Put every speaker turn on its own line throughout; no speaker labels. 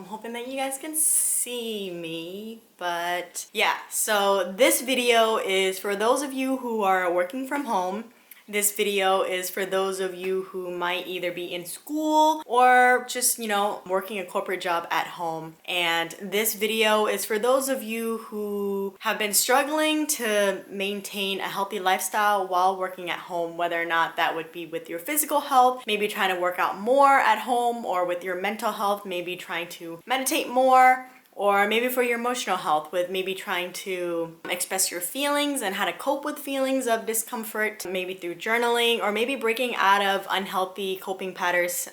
I'm hoping that you guys can see me, but yeah, so this video is for those of you who are working from home. This video is for those of you who might either be in school or just, working a corporate job at home. And this video is for those of you who have been struggling to maintain a healthy lifestyle while working at home, whether or not that would be with your physical health, maybe trying to work out more at home, or with your mental health, maybe trying to meditate more, or maybe for your emotional health with maybe trying to express your feelings and how to cope with feelings of discomfort, maybe through journaling, or maybe breaking out of unhealthy coping patterns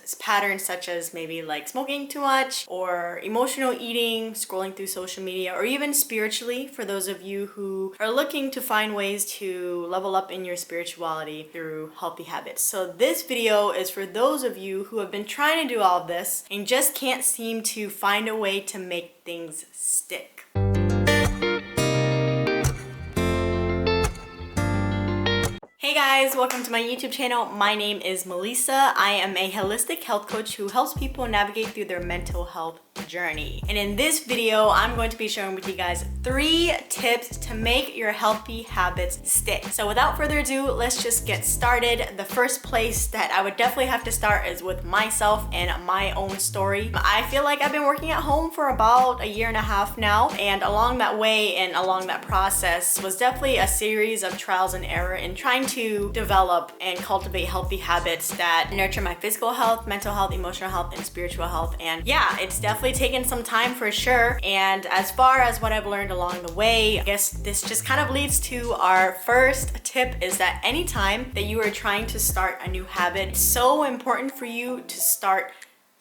such as maybe like smoking too much, or emotional eating, scrolling through social media, or even spiritually for those of you who are looking to find ways to level up in your spirituality through healthy habits. So this video is for those of you who have been trying to do all of this and just can't seem to find a way to make things stick. Hey guys, welcome to my YouTube channel. My name is Malisa. I am a holistic health coach who helps people navigate through their mental health journey. And in this video, I'm going to be sharing with you guys 3 tips to make your healthy habits stick. So without further ado, let's just get started. The first place that I would definitely have to start is with myself and my own story. I feel like I've been working at home for about 1.5 years now, and along that way and along that process was definitely a series of trials and error in trying to develop and cultivate healthy habits that nurture my physical health, mental health, emotional health, and spiritual health. And yeah, it's definitely taken some time for sure. And as far as what I've learned along the way, I guess this just kind of leads to our first tip, is that anytime that you are trying to start a new habit, it's so important for you to start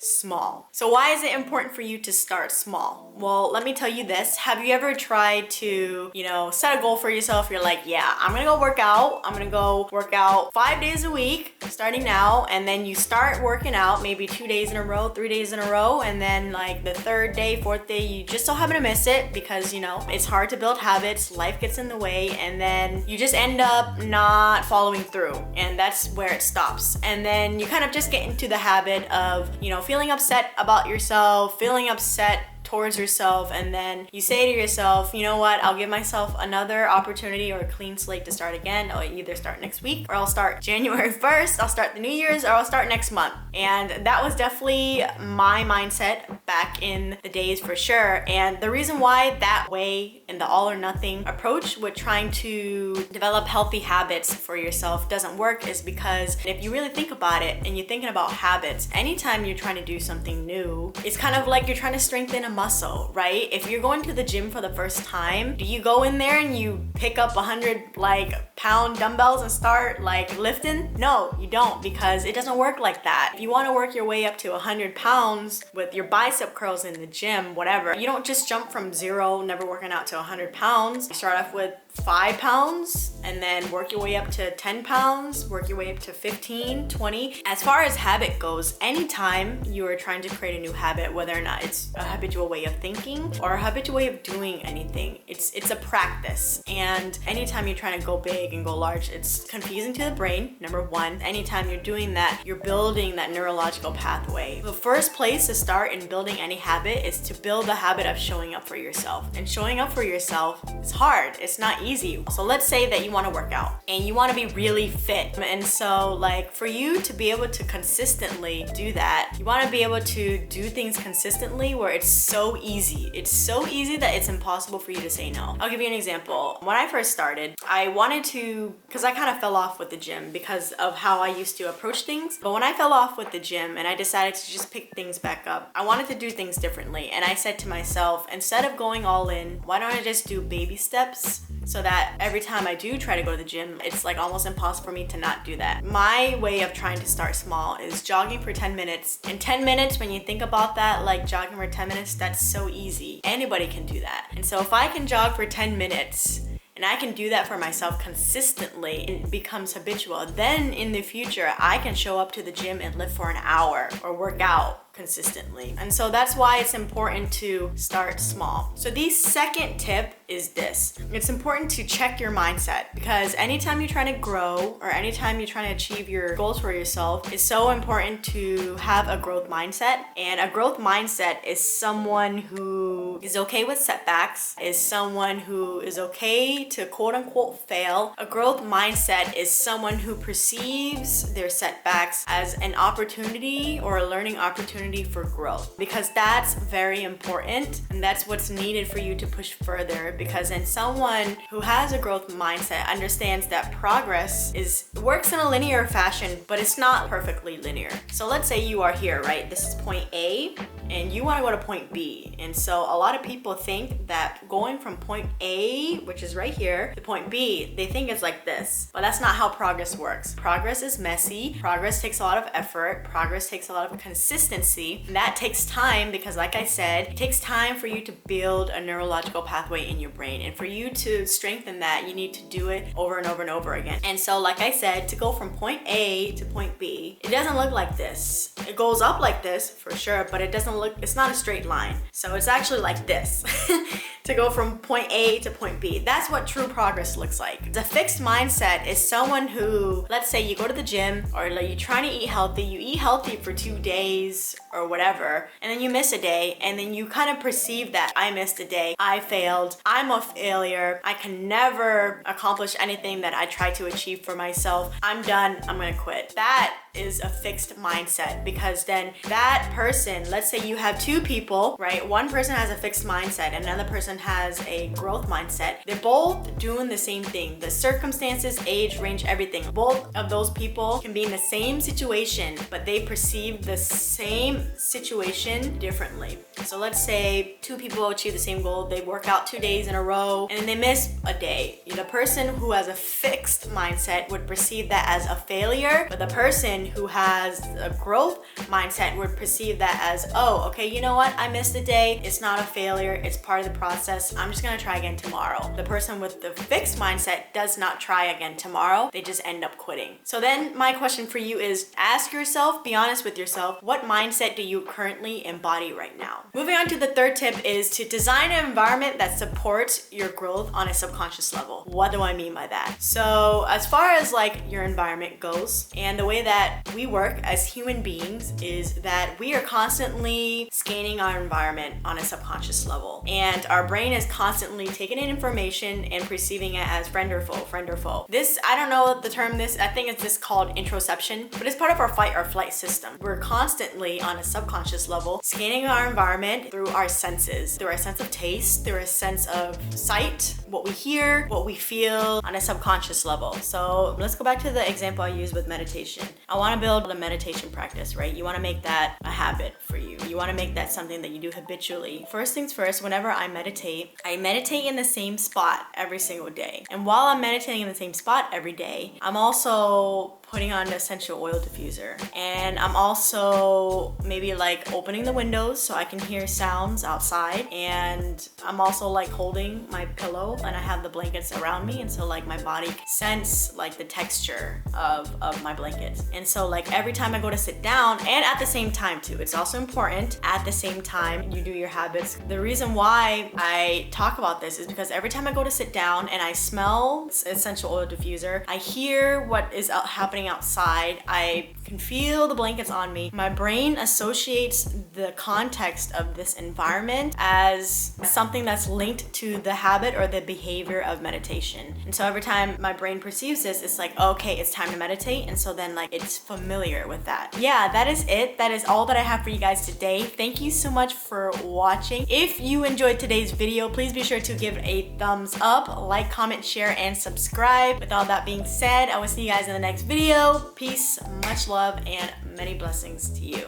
small. So why is it important for you to start small? Well, let me tell you this. Have you ever tried to, set a goal for yourself? You're like, yeah, I'm gonna go work out. I'm gonna go work out 5 days a week starting now. And then you start working out maybe 2 days in a row, 3 days in a row. And then like the 3rd day, 4th day, you just so happen to miss it because, it's hard to build habits. Life gets in the way. And then you just end up not following through. And that's where it stops. And then you kind of just get into the habit of, feeling upset about yourself, feeling upset towards yourself, and then you say to yourself, you know what, I'll give myself another opportunity or a clean slate to start again. I'll either start next week, or I'll start January 1st, I'll start the New Year's, or I'll start next month. And that was definitely my mindset back in the days for sure. And the reason why that way in the all or nothing approach with trying to develop healthy habits for yourself doesn't work is because if you really think about it and you're thinking about habits, anytime you're trying to do something new, it's kind of like you're trying to strengthen a muscle, right? If you're going to the gym for the first time, do you go in there and you pick up 100 pound dumbbells and start lifting? No, you don't, because it doesn't work like that. If you want to work your way up to 100 pounds with your bicep curls in the gym, whatever, you don't just jump from 0, never working out, to 100 pounds. You start off with 5 pounds and then work your way up to 10 pounds, work your way up to 15, 20. As far as habit goes, anytime you are trying to create a new habit, whether or not it's a habitual way of thinking or a habitual way of doing anything, it's a practice. And anytime you're trying to go big and go large, it's confusing to the brain, number one. Anytime you're doing that, you're building that neurological pathway. The first place to start in building any habit is to build the habit of showing up for yourself. And showing up for yourself is hard. It's not easy. So let's say that you want to work out and you want to be really fit. And so for you to be able to consistently do that, you want to be able to do things consistently where it's so easy. It's so easy that it's impossible for you to say no. I'll give you an example. When I first started, I wanted to, because I kind of fell off with the gym because of how I used to approach things. But when I fell off with the gym and I decided to just pick things back up, I wanted to do things differently. And I said to myself, instead of going all in, why don't I just do baby steps? So that every time I do try to go to the gym, it's almost impossible for me to not do that. My way of trying to start small is jogging for 10 minutes. In 10 minutes, when you think about that, jogging for 10 minutes, that's so easy. Anybody can do that. And so if I can jog for 10 minutes, and I can do that for myself consistently, it becomes habitual. Then in the future, I can show up to the gym and lift for an hour or work out consistently. And so that's why it's important to start small. So the second tip is this. It's important to check your mindset, because anytime you're trying to grow or anytime you're trying to achieve your goals for yourself, it's so important to have a growth mindset. And a growth mindset is someone who is okay with setbacks, is someone who is okay to quote unquote fail. A growth mindset is someone who perceives their setbacks as an opportunity or a learning opportunity for growth, because that's very important and that's what's needed for you to push further. Because then someone who has a growth mindset understands that progress works in a linear fashion, but it's not perfectly linear. So let's say you are here, right? This is point A and you want to go to point B. And so a lot of people think that going from point A, which is right here, to point B, they think it's like this. But that's not how progress works. Progress is messy. Progress takes a lot of effort. Progress takes a lot of consistency. And that takes time because, like I said, it takes time for you to build a neurological pathway in your brain. And for you to strengthen that, you need to do it over and over and over again. And so, like I said, to go from point A to point B, it doesn't look like this. It goes up like this for sure, but it's not a straight line. So it's actually like this. To go from point A to point B. That's what true progress looks like. The fixed mindset is someone who, let's say you go to the gym or like you're trying to eat healthy, you eat healthy for 2 days or whatever, and then you miss a day, and then you kind of perceive that I missed a day, I failed, I'm a failure, I can never accomplish anything that I try to achieve for myself, I'm done, I'm gonna quit. That is a fixed mindset, because then that person, let's say you have 2 people, right? One person has a fixed mindset and another person has a growth mindset. They're both doing the same thing. The circumstances, age, range, everything. Both of those people can be in the same situation, but they perceive the same situation differently. So let's say 2 people achieve the same goal. They work out 2 days in a row and then they miss a day. The person who has a fixed mindset would perceive that as a failure, but the person who has a growth mindset would perceive that as, oh, okay, you know what? I missed a day. It's not a failure. It's part of the process. I'm just gonna try again tomorrow. The person with the fixed mindset does not try again tomorrow. They just end up quitting. So then my question for you is, ask yourself, be honest with yourself, what mindset do you currently embody right now? Moving on to the third tip is to design an environment that supports your growth on a subconscious level. What do I mean by that? So as far as like your environment goes, and the way that we work as human beings is that we are constantly scanning our environment on a subconscious level, and our brain is constantly taking in information and perceiving it as friend or foe. This, I don't know the term, I think it's just called introception, but it's part of our fight or flight system. We're constantly on a subconscious level scanning our environment through our senses, through our sense of taste, through our sense of sight, what we hear, what we feel on a subconscious level. So let's go back to the example I used with meditation. I want to build a meditation practice, right? You want to make that a habit for you. You want to make that something that you do habitually. First things first, whenever I meditate in the same spot every single day. And while I'm meditating in the same spot every day, I'm also putting on the essential oil diffuser. And I'm also maybe like opening the windows so I can hear sounds outside. And I'm also like holding my pillow and I have the blankets around me. And so like my body can sense like the texture of my blankets. And so like every time I go to sit down, and at the same time too, it's also important at the same time you do your habits. The reason why I talk about this is because every time I go to sit down and I smell essential oil diffuser, I hear what is happening outside, I can feel the blankets on me. My brain associates the context of this environment as something that's linked to the habit or the behavior of meditation. And so every time my brain perceives this, it's like, okay, it's time to meditate. And so then like it's familiar with that. Yeah, that is it. That is all that I have for you guys today. Thank you so much for watching. If you enjoyed today's video, please be sure to give it a thumbs up, like, comment, share, and subscribe. With all that being said, I will see you guys in the next video. Peace, much love, and many blessings to you.